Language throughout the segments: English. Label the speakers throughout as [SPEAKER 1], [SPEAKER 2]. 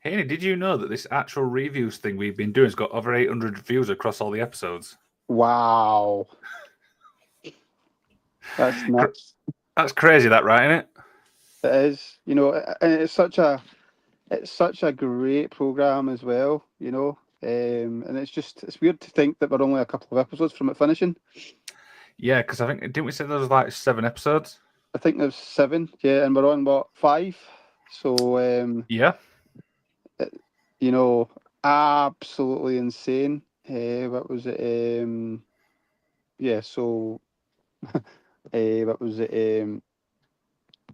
[SPEAKER 1] Haney, did you know that this actual reviews thing we've been doing has got over 800 views across all the episodes?
[SPEAKER 2] Wow. That's nuts.
[SPEAKER 1] That's crazy, that, right, isn't it?
[SPEAKER 2] It is, and it's such a great program as well, and it's weird to think that we're only a couple of episodes from it finishing.
[SPEAKER 1] Yeah, because I think, didn't we say there was like 7 episodes?
[SPEAKER 2] I think there's 7, yeah, and we're on what, 5? So,
[SPEAKER 1] Yeah.
[SPEAKER 2] it, you know, absolutely insane. What was it? Yeah, so, what was it?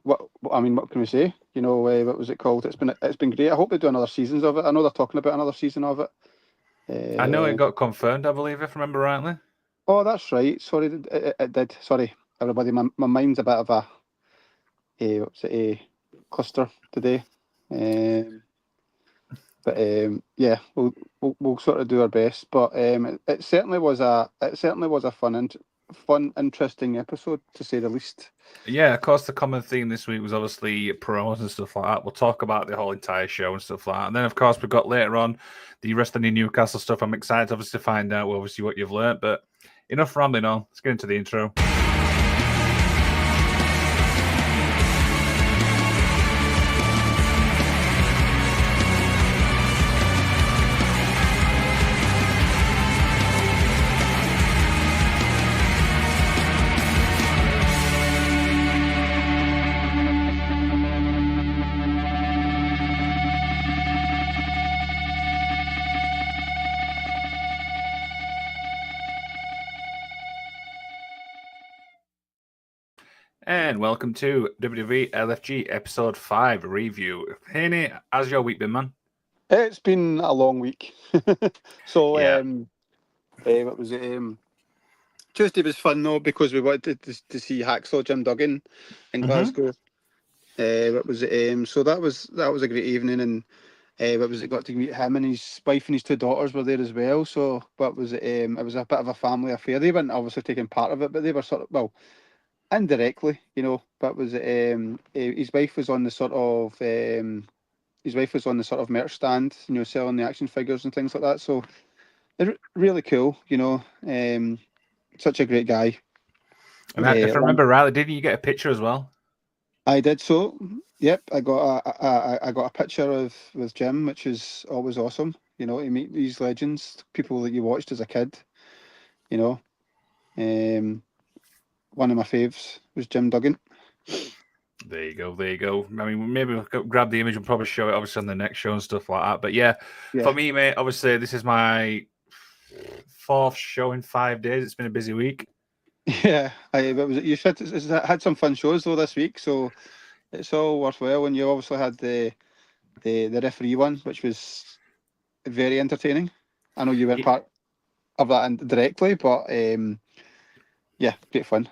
[SPEAKER 2] What can we say? What was it called? It's been great. I hope they do another seasons of it. I know they're talking about another season of it.
[SPEAKER 1] I know it
[SPEAKER 2] Uh,
[SPEAKER 1] got confirmed, I believe, if I remember rightly.
[SPEAKER 2] oh, that's right. Sorry, it did. Sorry, everybody. My mind's a bit of a cluster today. Um, but yeah, we'll sort of do our best. But it certainly was a fun, interesting episode to say the least.
[SPEAKER 1] Yeah, of course, the common theme this week was obviously promos and stuff like that. We'll talk about the whole entire show and stuff like that. And then, of course, we've got later on the wrestling in Newcastle stuff. I'm excited, obviously, to find out, obviously, what you've learnt. But enough rambling on. Let's get into the intro. And welcome to WWE LFG Episode 5 review. Haney, how's your week been, man?
[SPEAKER 2] It's been a long week. So,
[SPEAKER 1] Yeah.
[SPEAKER 2] what was it? Tuesday was fun though because we wanted to see Hacksaw Jim Duggan in Glasgow. What was it? So that was a great evening, and what was it? Got to meet him and his wife and his 2 daughters were there as well. So what was it? It was a bit of a family affair. They weren't obviously taking part of it, but they were sort of, well, indirectly, But was it? His wife was on the sort of merch stand, selling the action figures and things like that. So really cool, such a great guy.
[SPEAKER 1] And if I remember rightly, didn't you get a picture as well?
[SPEAKER 2] I did so. Yep, I got a picture with Jim, which is always awesome. To meet these legends, people that you watched as a kid. You know, one of my faves was Jim Duggan.
[SPEAKER 1] There you go. There you go. I mean, maybe we'll grab the image and probably show it obviously on the next show and stuff like that. But yeah,
[SPEAKER 2] Yeah,
[SPEAKER 1] for me, mate, obviously this is my 4th show in 5 days. It's been a busy week.
[SPEAKER 2] yeah. What was it? You said it's had some fun shows though this week, so it's all worthwhile. And you obviously had the referee one, which was very entertaining. I know you weren't part of that directly, but yeah, great fun.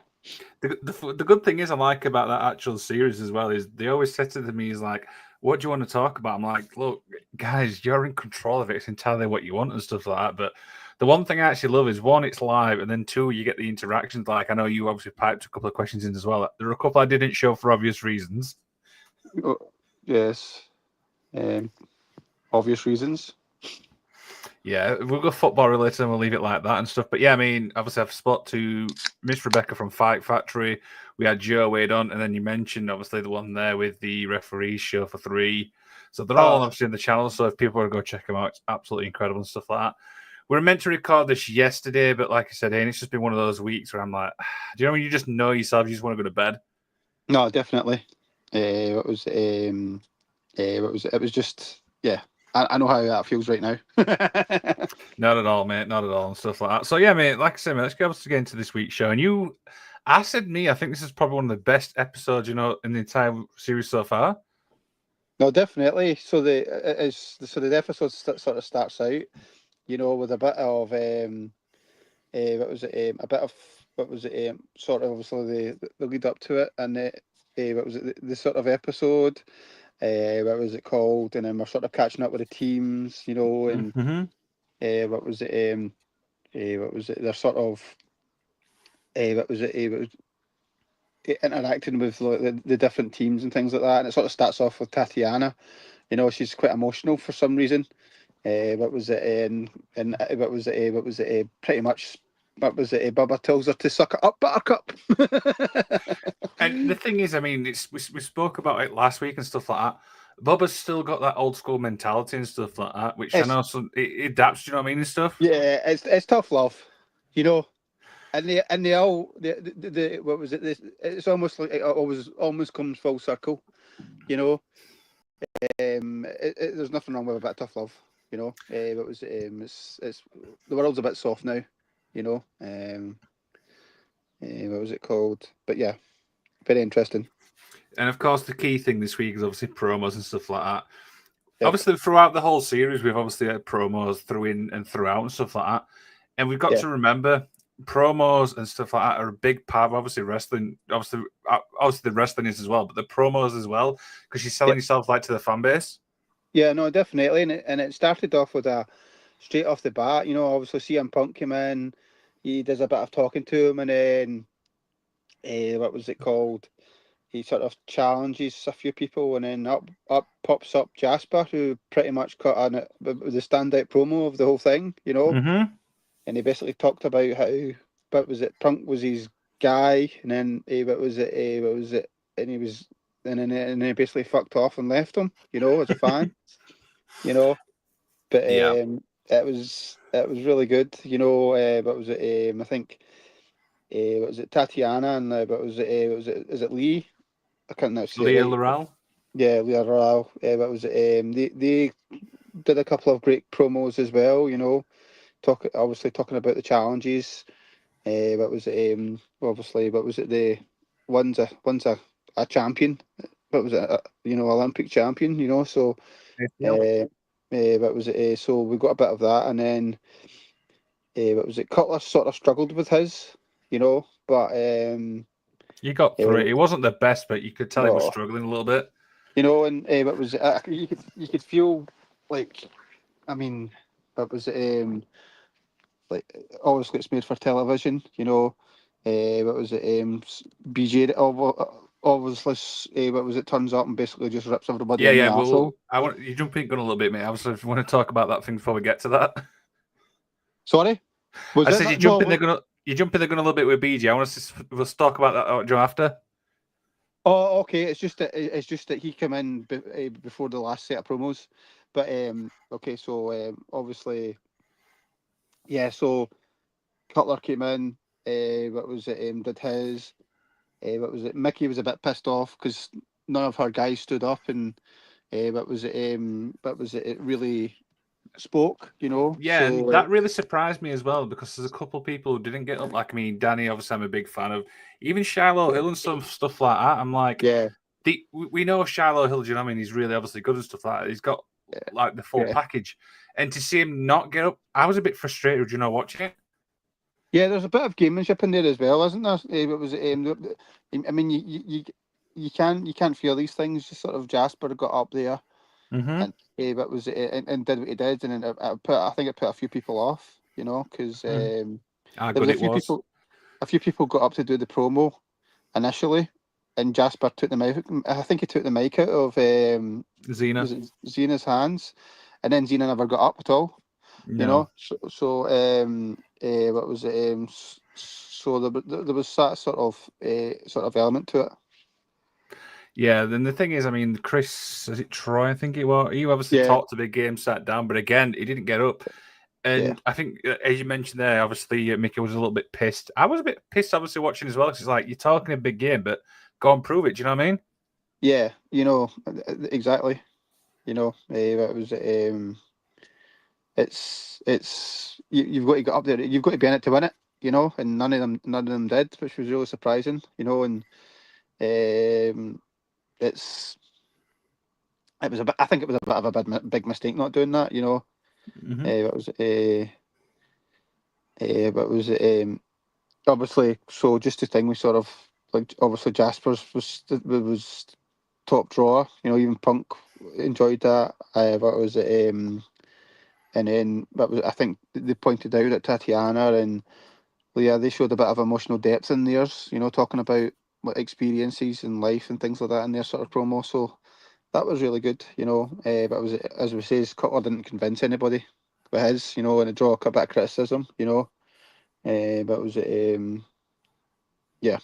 [SPEAKER 1] The good thing is I like about that actual series as well is they always said to me is like, what do you want to talk about? I'm like, look, guys, you're in control of it. It's entirely what you want and stuff like that. But the one thing I actually love is 1, it's live, and then 2, you get the interactions. Like I know you obviously piped a couple of questions in as well. There are a couple I didn't show for obvious reasons.
[SPEAKER 2] Oh, yes, obvious reasons.
[SPEAKER 1] Yeah, we'll go football related and we'll leave it like that and stuff. But yeah, I mean, obviously I've spot to Miss Rebecca from Fight Factory. We had Joe Wade on, and then you mentioned obviously the one there with the referees show for 3. So they're all obviously in the channel. So if people want to go check them out, it's absolutely incredible and stuff like that. We were meant to record this yesterday, but like I said, it's just been one of those weeks where I'm like, do you know when you just know yourself, you just want to go to bed?
[SPEAKER 2] No, definitely. What was what was it? It was just, yeah. I know how that feels right now.
[SPEAKER 1] Not at all, mate. Not at all, and stuff like that. So yeah, mate. Like I said, mate, let's get into this week's show. And I said I think this is probably one of the best episodes, in the entire series so far.
[SPEAKER 2] No, definitely. So the episode sort of starts out, with a bit of what was it? A bit of what was it? Sort of obviously the lead up to it, and what was it? The sort of episode. What was it called? And then we're sort of catching up with the teams, and what was it? What was it? They're sort of what was it? What was interacting with like, the different teams and things like that. And it sort of starts off with Tatiana You know, she's quite emotional for some reason. What was it? And what was it? What was it? Pretty much. What was it? Bubba tells her to suck it up, Buttercup.
[SPEAKER 1] And the thing is, I mean, we spoke about it last week and stuff like that. Bubba's still got that old school mentality and stuff like that, which I
[SPEAKER 2] It's,
[SPEAKER 1] know it adapts. Do you know what I mean and stuff?
[SPEAKER 2] yeah, it's tough love, you know. And they all the what was it? This it's almost like it almost comes full circle, you know. There's nothing wrong with a bit of tough love, you know. What was it? It's the world's a bit soft now, you know. What was it called? But yeah, very interesting.
[SPEAKER 1] And of course, the key thing this week is obviously promos and stuff like that.
[SPEAKER 2] Yep.
[SPEAKER 1] Obviously, throughout the whole series, we've obviously had promos through in and throughout and stuff like that. And we've got to remember promos and stuff like that are a big part of obviously wrestling. Obviously the wrestling is as well, but the promos as well, because you're selling yourself like to the fan base.
[SPEAKER 2] Yeah, no, definitely. And it started off with a straight off the bat, you know, obviously CM Punk came in, he does a bit of talking to him, and then what was it called? He sort of challenges a few people, and then up pops up Jasper, who pretty much cut on it the standout promo of the whole thing, you know.
[SPEAKER 1] Mm-hmm.
[SPEAKER 2] And he basically talked about how, what was it, Punk was his guy, and then what was it, and he was, and then he basically fucked off and left him, you know, as a fan, you know. But it was really good, you know. What was it? I think what was it, Tatiana, and what was it? Is it Lee? I can't now say it
[SPEAKER 1] Leah
[SPEAKER 2] right.
[SPEAKER 1] Laurel.
[SPEAKER 2] Yeah, Leah Laurel. What was it? They did a couple of great promos as well, you know. Obviously talking about the challenges. What was it? Obviously, what was it? The one's a champion. What was it? You know, Olympic champion. You know, so what was it? So we got a bit of that, and then what was it? Cutler sort of struggled with his, you know, but
[SPEAKER 1] you got through it. It wasn't the best, but you could tell he was struggling a little bit.
[SPEAKER 2] You know, and what was it? You could feel like, I mean, what was it? Like, obviously it's made for television, you know. What was it? BJ obviously, what was it? Turns up and basically just rips everybody in the arsehole.
[SPEAKER 1] I want you jumping gun a little bit, mate. I was want to talk about that thing before we get to that.
[SPEAKER 2] Sorry,
[SPEAKER 1] I said you're jumping the gun a little bit with BJ. I want to we'll talk about that after.
[SPEAKER 2] Oh, okay. It's just that he came in before the last set of promos, but okay. So obviously, yeah. So Cutler came in. What was it? Did his. What was it? Mickey was a bit pissed off because none of her guys stood up, and what was it? What was it? It really spoke, you know.
[SPEAKER 1] Yeah,
[SPEAKER 2] so,
[SPEAKER 1] and that really surprised me as well because there's a couple of people who didn't get up. Like, I mean, Danny, obviously, I'm a big fan of. Even Shiloh Hill and some stuff like that. I'm like,
[SPEAKER 2] yeah,
[SPEAKER 1] we know Shiloh Hill. Do you know what I mean? He's really obviously good and stuff like that. He's got like the full package, and to see him not get up, I was a bit frustrated. You know, watching it.
[SPEAKER 2] Yeah, there's a bit of gamemanship in there as well, isn't there? It was. I mean, you can't feel these things. Just sort of Jasper got up there, and but was it and did what he did, and then I think it put a few people off, you know, because there was a few people got up to do the promo initially, and Jasper took the mic. I think he took the mic out of Xena's hands, and then Xena never got up at all. No. You know, so what was it? So there was that sort of element to it.
[SPEAKER 1] Yeah, then the thing is, I mean, Chris, is it Troy? I think it was. He obviously talked a big game, sat down, but again, he didn't get up. And I think, as you mentioned there, obviously Mickey was a little bit pissed. I was a bit pissed, obviously, watching as well, because it's like, you're talking a big game, but go and prove it. Do you know what I mean?
[SPEAKER 2] Yeah, you know, exactly. You know, it was. It's you've got to get up there. You've got to be in it to win it. You know, and none of them did, which was really surprising. You know, and it was a bit. I think it was a bit of a big mistake not doing that. You know, what was what was it? Obviously, so just the thing we sort of like. Obviously, Jasper's was top drawer. You know, even Punk enjoyed that. What was it? And then I think they pointed out that Tatiana and Leah, they showed a bit of emotional depth in theirs, you know, talking about what experiences in life and things like that in their sort of promo. So that was really good, you know. But it was, as we say, Cutler didn't convince anybody with his, you know, and it drew a bit of criticism, you know. But it was, yeah,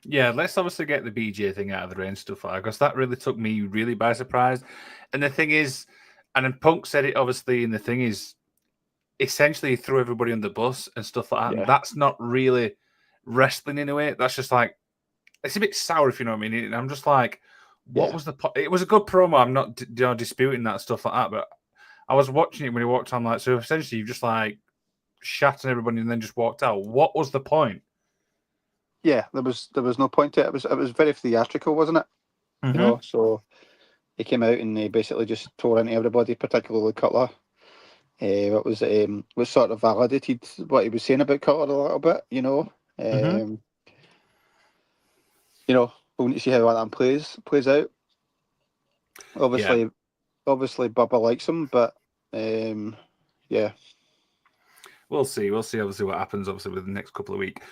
[SPEAKER 1] Yeah, let's obviously get the BJ thing out of the way and stuff like that, because that really took me really by surprise. And the thing is, and then Punk said it obviously, and the thing is, essentially he threw everybody on the bus and stuff like that. And
[SPEAKER 2] yeah,
[SPEAKER 1] that's not really wrestling in a way. That's just like, it's a bit sour, if you know what I mean. And I'm just like, what
[SPEAKER 2] yeah,
[SPEAKER 1] was the It was a good promo. I'm not disputing that stuff like that, but I was watching it when he walked on, like, so essentially you just like shat on everybody and then just walked out. What was the point?
[SPEAKER 2] yeah. There was no point to it. It was very theatrical, wasn't it? You
[SPEAKER 1] Mm-hmm.
[SPEAKER 2] know, so he came out and he basically just tore into everybody, particularly Cutler. What was sort of validated what he was saying about Cutler a little bit, you know.
[SPEAKER 1] Mm-hmm.
[SPEAKER 2] You know, we'll need to see how that plays out.
[SPEAKER 1] Yeah,
[SPEAKER 2] Obviously, Bubba likes him, but yeah,
[SPEAKER 1] we'll see. We'll see, obviously, what happens, obviously, with the next couple of weeks.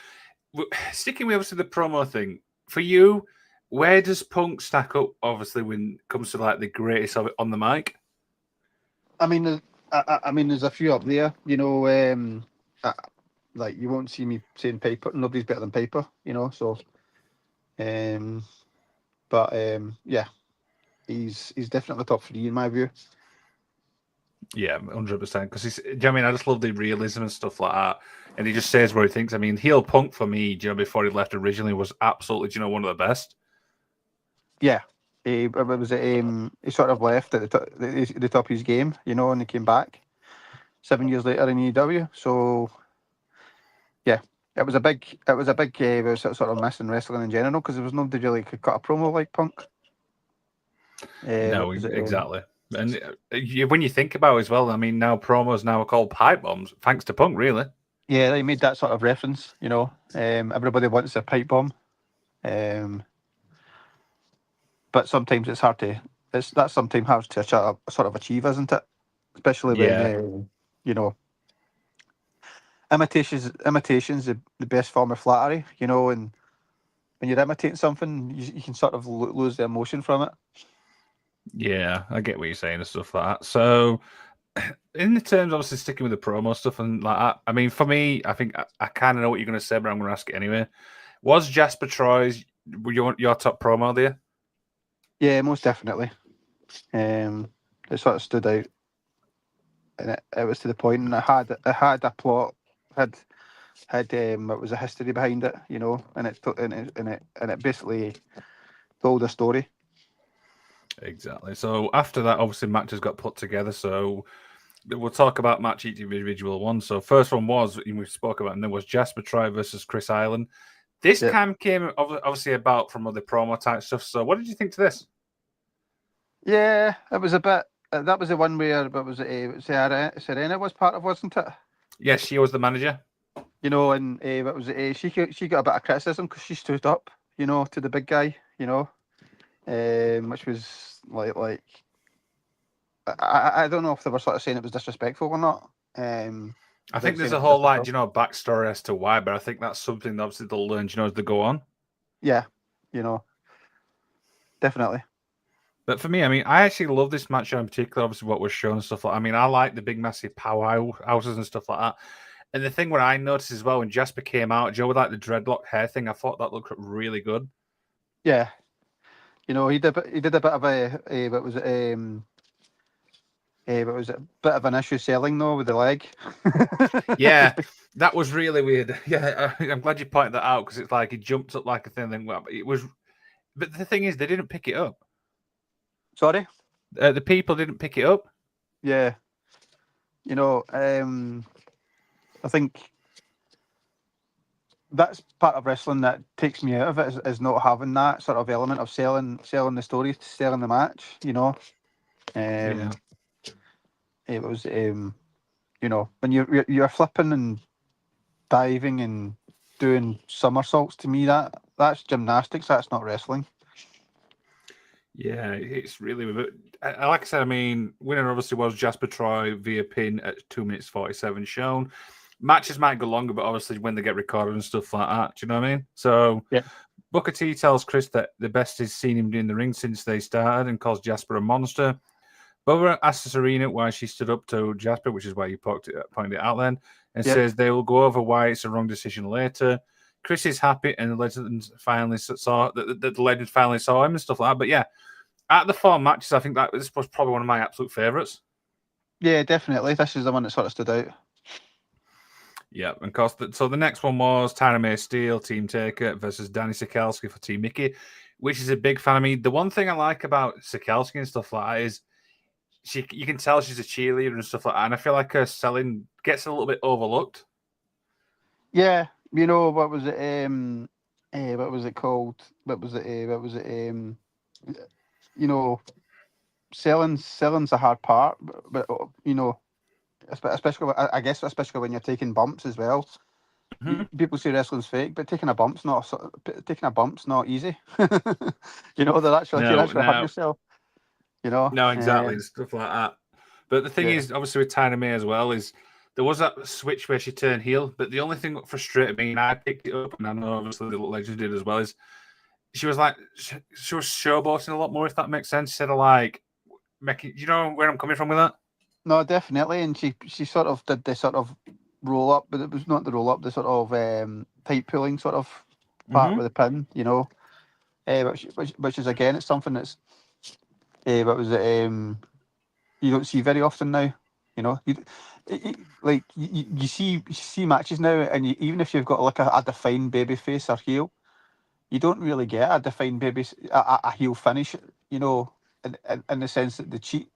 [SPEAKER 1] Sticking with, obviously, the promo thing, for you, where does Punk stack up, obviously, when it comes to, like, the greatest of it on the mic?
[SPEAKER 2] I mean, I mean, there's a few up there, you know. Like you won't see me saying Piper. Nobody's better than Piper, you know. So, um, but yeah, he's definitely top three in my view.
[SPEAKER 1] Yeah, 100%. Because do you know what I mean? I just love the realism and stuff like that. And he just says what he thinks. I mean, heel Punk for me, do you know, before he left originally was absolutely, do you know, one of the best.
[SPEAKER 2] Yeah, he sort of left at the top of his game, you know, and he came back 7 years later in AEW. So yeah, it was a big sort of miss in wrestling in general because there was nobody really could cut a promo like Punk.
[SPEAKER 1] No,
[SPEAKER 2] What was it?
[SPEAKER 1] exactly. And when you think about it as well, I mean, now promos now are called pipe bombs, thanks to Punk, really.
[SPEAKER 2] Yeah, they made that sort of reference. You know, everybody wants a pipe bomb, um, but sometimes it's hard to. That's sometimes hard to sort of achieve, isn't it? Especially when
[SPEAKER 1] Yeah,
[SPEAKER 2] you know imitation's the best form of flattery. You know, and when you're imitating something, you can sort of lose the emotion from it.
[SPEAKER 1] yeah, I get what you're saying and stuff like that. So, in the terms, obviously, sticking with the promo stuff and like that, I mean, for me, I think I kind of know what you're going to say, but I'm going to ask it anyway. Was Jasper Troy's your top promo there?
[SPEAKER 2] Yeah, most definitely. It sort of stood out, and it was to the point, and it had a plot, had it was a history behind it, you know, and it basically told a story.
[SPEAKER 1] Exactly. So after that, obviously, matches got put together. So we'll talk about match each individual one. So first one was we spoke about, and there was Jasper Troy versus Chris Island. This
[SPEAKER 2] Yeah,
[SPEAKER 1] came obviously about from other promo type stuff. So what did you think to this?
[SPEAKER 2] yeah, it was a bit. That was the one where, but was it Serena was part of, wasn't it?
[SPEAKER 1] Yes, she was the manager.
[SPEAKER 2] You know, and what was it? She got a bit of criticism because she stood up, you know, to the big guy, you know, which was like I don't know if they were sort of saying it was disrespectful or not.
[SPEAKER 1] I think
[SPEAKER 2] Without
[SPEAKER 1] there's
[SPEAKER 2] saying
[SPEAKER 1] a
[SPEAKER 2] it
[SPEAKER 1] whole
[SPEAKER 2] was
[SPEAKER 1] like,
[SPEAKER 2] disrespectful.
[SPEAKER 1] backstory as to why, but I think that's something that obviously they'll learn, as they go on.
[SPEAKER 2] Yeah, you know, definitely.
[SPEAKER 1] But for me, I mean, I actually love this match in particular, obviously what was shown and stuff like I mean, I like the big massive powerhouses and stuff like that. And the thing what I noticed as well when Jasper came out, Joe with like the dreadlock hair thing, I thought that looked really good.
[SPEAKER 2] Yeah, you know, he did a bit of what was it? What was it? Bit of an issue selling though with the leg.
[SPEAKER 1] Yeah, that was really weird. Yeah, I'm glad you pointed that out because it's like he jumped up like a thing. And it was, but the thing is, they didn't pick it up.
[SPEAKER 2] Sorry.
[SPEAKER 1] The people didn't pick it up.
[SPEAKER 2] Yeah, you know, I think that's part of wrestling that takes me out of it is not having that sort of element of selling the story, selling the match. You know,
[SPEAKER 1] Yeah.
[SPEAKER 2] um, it was you know, when you're flipping and diving and doing somersaults. To me, that's gymnastics. That's not wrestling.
[SPEAKER 1] Yeah, it's really. But like I said, I mean, winner obviously was Jasper Troy via pin at 2 minutes 47 shown. Matches might go longer, but obviously when they get recorded and stuff like that, do you know what I mean? So
[SPEAKER 2] Yeah.
[SPEAKER 1] Booker T tells Chris that the best he's seen him do in the ring since they started and calls Jasper a monster. Bubba asks Serena why she stood up to Jasper, which is why you pointed it out then, and says they will go over why it's a wrong decision later. Chris is happy, and the legend finally saw that the legend finally saw him and stuff like that. But yeah, out of the 4 matches, I think that this was probably one of my absolute favourites.
[SPEAKER 2] Yeah, definitely. This is the one that sort of stood out.
[SPEAKER 1] Yeah, and of course, so the next one was Tyra May Steele, Team Taker versus Danny Sikalski for Team Mickey, which is a big fan of me. The one thing I like about Sikalski and stuff like that is you can tell she's a cheerleader and stuff like that, and I feel like her selling gets a little bit overlooked.
[SPEAKER 2] Yeah, what was it? What was it called? Selling's a hard part, but especially I guess especially when you're taking bumps as well.
[SPEAKER 1] Mm-hmm.
[SPEAKER 2] People say wrestling's fake, but taking a bump's not easy. They're actually you're actually hurting yourself.
[SPEAKER 1] No, exactly, and stuff like that. But the thing is, obviously with Tyra May as well, is there was that switch where she turned heel. But the only thing that frustrated me, and I picked it up, and I know obviously the legend did as well, is she was like she was showboating a lot more, if that makes sense. Instead of like making, you know where I'm coming from with that?
[SPEAKER 2] No, definitely, and she sort of did the sort of roll up, but it was not the roll up, the sort of tight pulling sort of part with the pin, which is again, it's something that's what was it you don't see very often now. You see matches now, and even if you've got like a defined baby face or heel, you don't really get a defined a heel finish. In the sense that the cheat.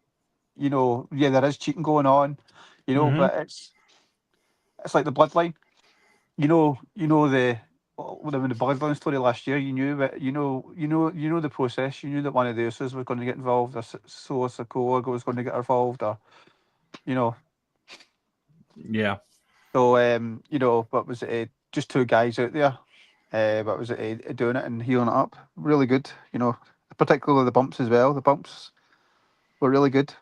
[SPEAKER 2] There is cheating going on. But it's like the bloodline. When the bloodline story last year, you knew that the process. You knew that one of the Usos was going to get involved, or Sokoa was going to get involved, or
[SPEAKER 1] Yeah.
[SPEAKER 2] So what was it? Just 2 guys out there. What was it? Doing it and healing it up. Really good. Particularly the bumps as well. The bumps were really good.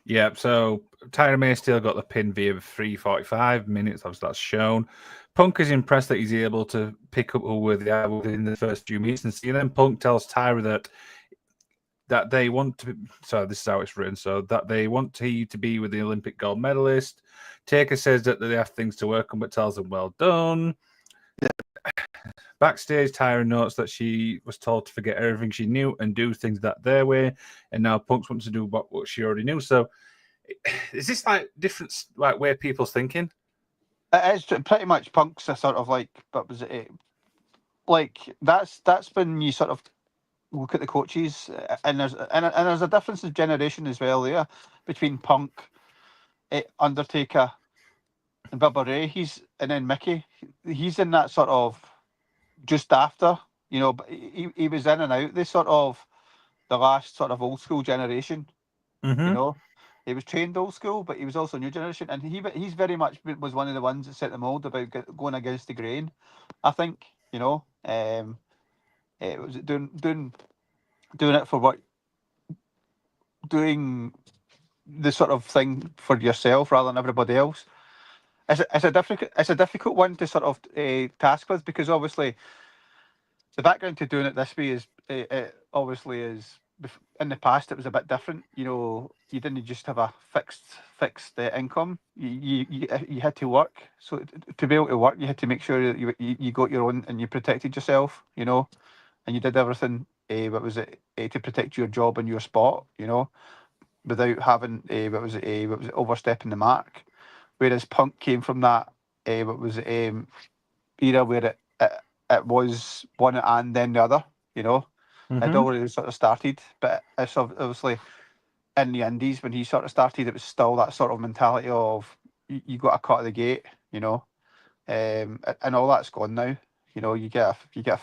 [SPEAKER 1] Yeah, so Tyra May still got the pin via 3:45 minutes. Obviously, that's shown. Punk is impressed that he's able to pick up who they are within the first few meets and see. And then Punk tells Tyra that they want to. So this is how it's written. So that they want he to be with the Olympic gold medalist. Taker says that they have things to work on, but tells them well done. Backstage, Tyra notes that she was told to forget everything she knew and do things that their way, and now Punk's wants to do what she already knew. So, is this like different like way people's thinking?
[SPEAKER 2] It is pretty much. Punk's a sort of like, what was it? Like that's when you sort of look at the coaches, and there's a difference of generation as well there between Punk, Undertaker, and Bubba Ray. And then Mickey. He's in that sort of just after, but he was in and out. The last sort of old school generation.
[SPEAKER 1] Mm-hmm.
[SPEAKER 2] He was trained old school, but he was also new generation, and he's very much was one of the ones that set the mold about going against the grain. I think it was doing it for what, doing the sort of thing for yourself rather than everybody else. It's a difficult one to sort of task with, because obviously the background to doing it this way is obviously is in the past it was a bit different. You didn't just have a fixed income. You had to work. So to be able to work, you had to make sure that you got your own and you protected yourself. And you did everything. What was it to protect your job and your spot? Without having overstepping the mark. Whereas Punk came from that era where it was one and then the other. It already sort of started, but it's obviously in the Indies when he sort of started, it was still that sort of mentality of you got a cut of the gate, and all that's gone now. You get a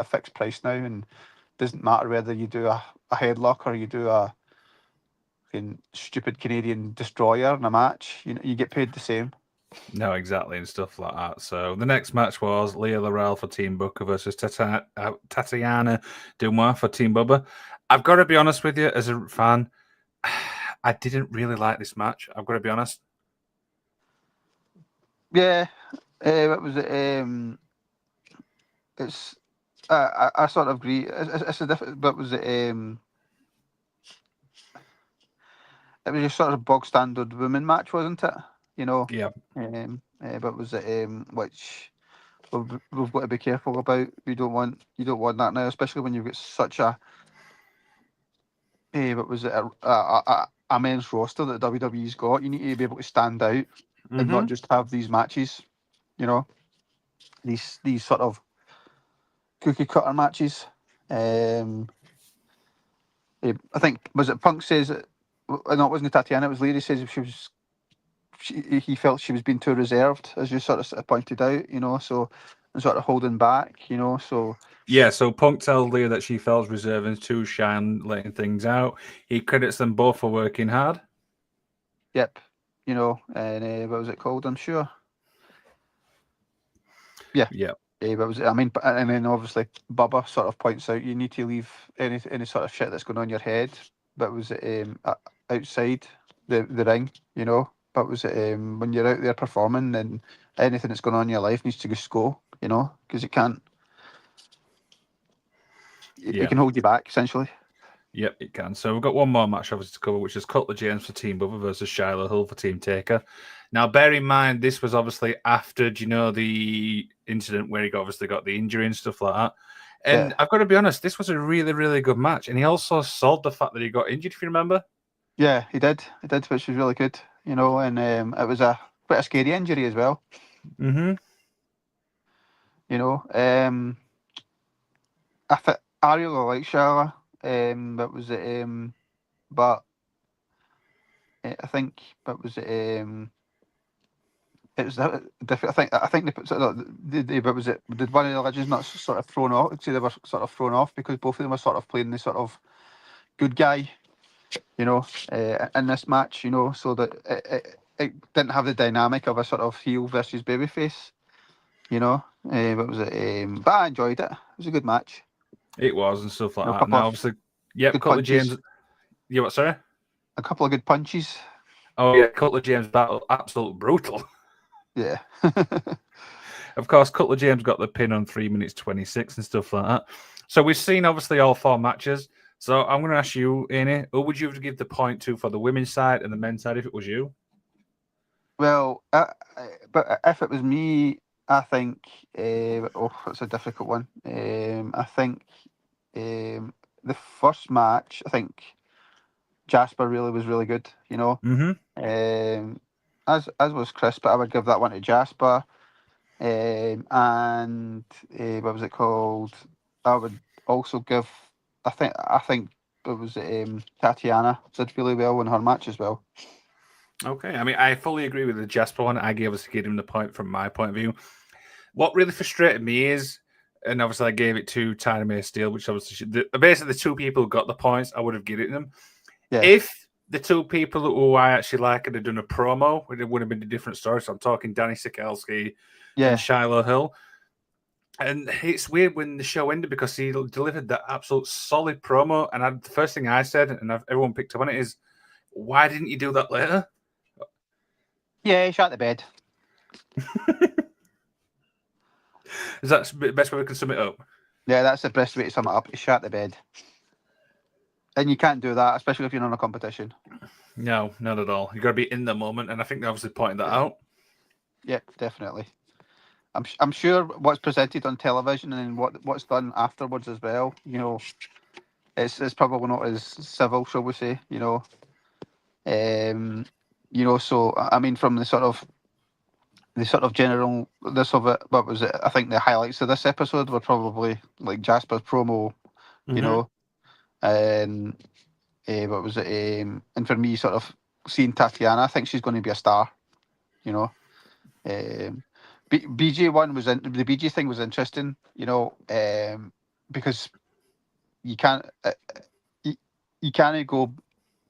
[SPEAKER 2] fixed price now, and it doesn't matter whether you do a headlock or you do a stupid Canadian destroyer in a match. You get paid the same.
[SPEAKER 1] No, exactly, and stuff like that. So the next match was Leah Laurel for Team Booker versus Tatiana Dumois for Team Bubba. I've got to be honest with you, as a fan, I didn't really like this match. I've got to be honest.
[SPEAKER 2] Yeah, what was it? I sort of agree. It's a different, but was it? It was just sort of bog standard women match, wasn't it? You know.
[SPEAKER 1] Yeah.
[SPEAKER 2] But was it which we've got to be careful about. You don't want that now, especially when you've got such a what was it a men's roster that WWE's got. You need to be able to stand out and not just have these matches. You know, these sort of cookie cutter matches. I think was it Punk says it. No, it wasn't Tatiana. It was Lady says he felt she was being too reserved, as you sort of pointed out. You know, so and sort of holding back. You know, so.
[SPEAKER 1] Yeah, so Punk tells Leah that she felt reserved and too shy and letting things out. He credits them both for working hard.
[SPEAKER 2] Yep. You know, and what was it called? I'm sure. Yeah.
[SPEAKER 1] Yeah.
[SPEAKER 2] What was it? I mean, and then obviously Bubba sort of points out you need to leave any sort of shit that's going on in your head. But was it outside the ring? You know. But was it when you're out there performing, then anything that's going on in your life needs to just go. You know, because it can't. It can hold you back essentially.
[SPEAKER 1] Yep, it can. So we've got one more match obviously to cover, which is Cutler James for Team Bubba versus Shiloh Hill for Team Taker. Now, bear in mind, this was obviously after, the incident where he obviously got the injury and stuff like that. And I've got to be honest, this was a really, really good match. And he also sold the fact that he got injured, if you remember.
[SPEAKER 2] Yeah, he did. He did, which was really good. You know, and it was quite a scary injury as well.
[SPEAKER 1] Mm-hmm.
[SPEAKER 2] You know, I really like Shala. But was it? But I think, but was it? It was different. I think they put sort of but was it? Did one of the legends not sort of thrown off? See, they were sort of thrown off because both of them were sort of playing the sort of good guy, you know, in this match, you know, so that it didn't have the dynamic of a sort of heel versus babyface, you know. But was it? But I enjoyed it. It was a good match.
[SPEAKER 1] It was and stuff like
[SPEAKER 2] You know, a
[SPEAKER 1] that.
[SPEAKER 2] couple
[SPEAKER 1] Now,
[SPEAKER 2] of
[SPEAKER 1] obviously, yep,
[SPEAKER 2] good
[SPEAKER 1] Cutler
[SPEAKER 2] punches.
[SPEAKER 1] James. You what? Sorry.
[SPEAKER 2] A couple of good punches.
[SPEAKER 1] Oh yeah, Cutler James battle, absolute brutal.
[SPEAKER 2] Yeah.
[SPEAKER 1] Of course, Cutler James got the pin on 3 minutes 26 and stuff like that. So we've seen obviously all four matches. So I'm going to ask you, Amy, who would you give the point to for the women's side and the men's side if it was you?
[SPEAKER 2] Well, but if it was me, I think. It's a difficult one. I think the first match. I think Jasper really was really good. You know, as was Chris, but I would give that one to Jasper. And what was it called? I would also give. I think it was Tatiana did really well in her match as well.
[SPEAKER 1] Okay, I mean, I fully agree with the Jasper one. I gave him the point from my point of view. What really frustrated me is, and obviously I gave it to Tiny May Steele, which obviously basically the two people who got the points, I would have given them. Yeah. If the two people who I actually like had done a promo, it would have been a different story. So I'm talking Danny Sikelski and Shiloh Hill. And it's weird when the show ended because he delivered that absolute solid promo. And the first thing I said, and everyone picked up on it, is, why didn't you do that later?
[SPEAKER 2] Yeah, he shot the bed.
[SPEAKER 1] Is that the best way we can sum it up?
[SPEAKER 2] Yeah, that's the best way to sum it up. He shot the bed. And you can't do that, especially if you're on a competition.
[SPEAKER 1] No, not at all. You've got to be in the moment, and I think they obviously pointed that out.
[SPEAKER 2] Yeah, definitely. I'm sure what's presented on television and what's done afterwards as well, you know, it's probably not as civil, shall we say, you know. So I mean, from the sort of general what was it? I think the highlights of this episode were probably like Jasper's promo, you know, and what was it? And for me, sort of seeing Tatiana, I think she's going to be a star, you know. BJ one was the BJ thing was interesting, you know, because you can't you can't go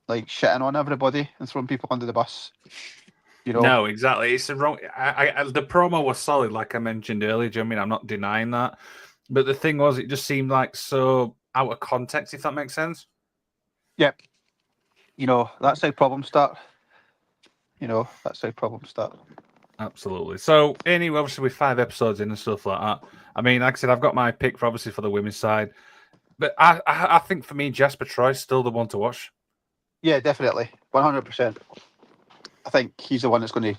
[SPEAKER 2] like shitting on everybody and throwing people under the bus. You know?
[SPEAKER 1] No, exactly. It's the wrong. The promo was solid, like I mentioned earlier. Do you know what I mean? I'm not denying that, but the thing was, it just seemed like so out of context. If that makes sense.
[SPEAKER 2] Yep. You know, that's how problems start. You know, that's how problems start.
[SPEAKER 1] Absolutely. So, anyway, obviously with 5 episodes in and stuff like that. I mean, like I said, I've got my pick for obviously for the women's side, but I think for me, Jasper Troy's still the one to watch.
[SPEAKER 2] Yeah, definitely, 100%. I think he's the one that's going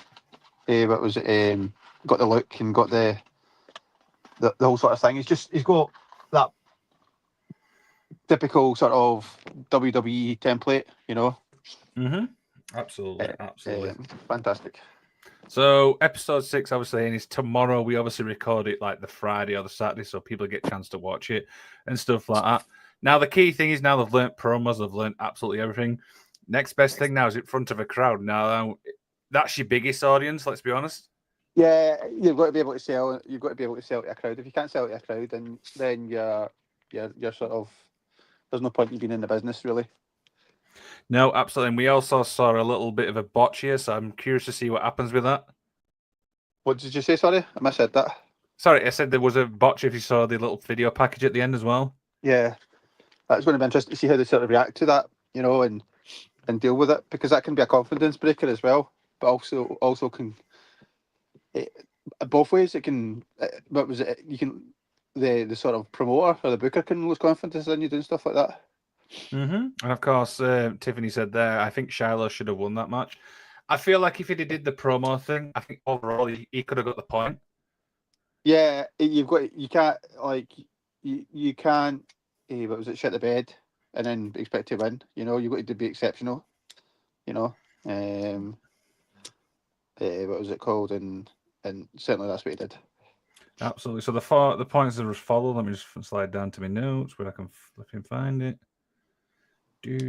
[SPEAKER 2] to, what was it, got the look and got the whole sort of thing. He's got that typical sort of WWE template, you know.
[SPEAKER 1] Mm-hmm. Absolutely, absolutely.
[SPEAKER 2] Fantastic.
[SPEAKER 1] So episode 6, obviously, and it's tomorrow. We obviously record it like the Friday or the Saturday, so people get a chance to watch it and stuff like that. Now the key thing is now they've learnt promos, they've learnt absolutely everything. Next best thing now is in front of a crowd. Now that's your biggest audience. Let's be honest.
[SPEAKER 2] Yeah, you've got to be able to sell. You've got to be able to sell to a crowd. If you can't sell to a crowd, then you're sort of, there's no point in being in the business really.
[SPEAKER 1] No, absolutely. And we also saw a little bit of a botch here, so I'm curious to see what happens with that.
[SPEAKER 2] What did you say? Sorry, I misheard that.
[SPEAKER 1] Sorry, I said there was a botch if you saw the little video package at the end as well.
[SPEAKER 2] Yeah, that's going to be interesting to see how they sort of react to that, you know, and deal with it, because that can be a confidence breaker as well, but also can both ways. It can, what was it? You can, the sort of promoter or the booker can lose confidence in you doing stuff like that.
[SPEAKER 1] Mm-hmm. And of course, Tiffany said there, I think Shiloh should have won that match. I feel like if he did the promo thing, I think overall he could have got the point.
[SPEAKER 2] Yeah, you can't like you can't. What was it? Shit the bed and then expect to win. You know, you've got to be exceptional. You know, what was it called? And certainly that's what he did.
[SPEAKER 1] Absolutely. So the points are as follow. Let me just slide down to my notes where I can flip and find it.
[SPEAKER 2] If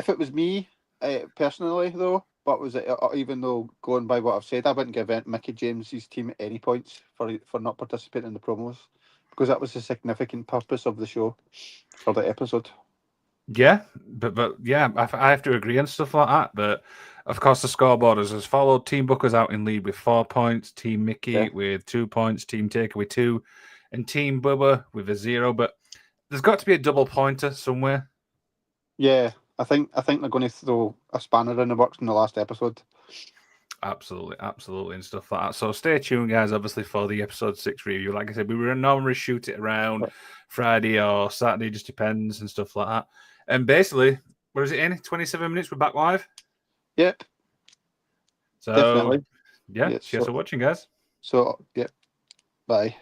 [SPEAKER 2] it was me personally though, what was it? Even though going by what I've said, I wouldn't give Mickey James's team any points for not participating in the promos, because that was the significant purpose of the show for the episode.
[SPEAKER 1] Yeah, but yeah, I have to agree and stuff like that. But of course, the scoreboard is as followed: Team Booker's out in lead with 4 points, Team Mickey with 2 points, Team Taker with 2, and Team Bubba with a 0. But there's got to be a double pointer somewhere.
[SPEAKER 2] Yeah, I think they're going to throw a spanner in the works in the last episode.
[SPEAKER 1] Absolutely, and stuff like that. So stay tuned, guys, obviously, for the episode 6 review. Like I said, we would normally shoot it around Friday or Saturday, just depends and stuff like that. And basically, what is it in? 27 minutes, we're back live?
[SPEAKER 2] Yep.
[SPEAKER 1] So,
[SPEAKER 2] Definitely.
[SPEAKER 1] yeah, cheers for watching, guys.
[SPEAKER 2] So, yep. Bye.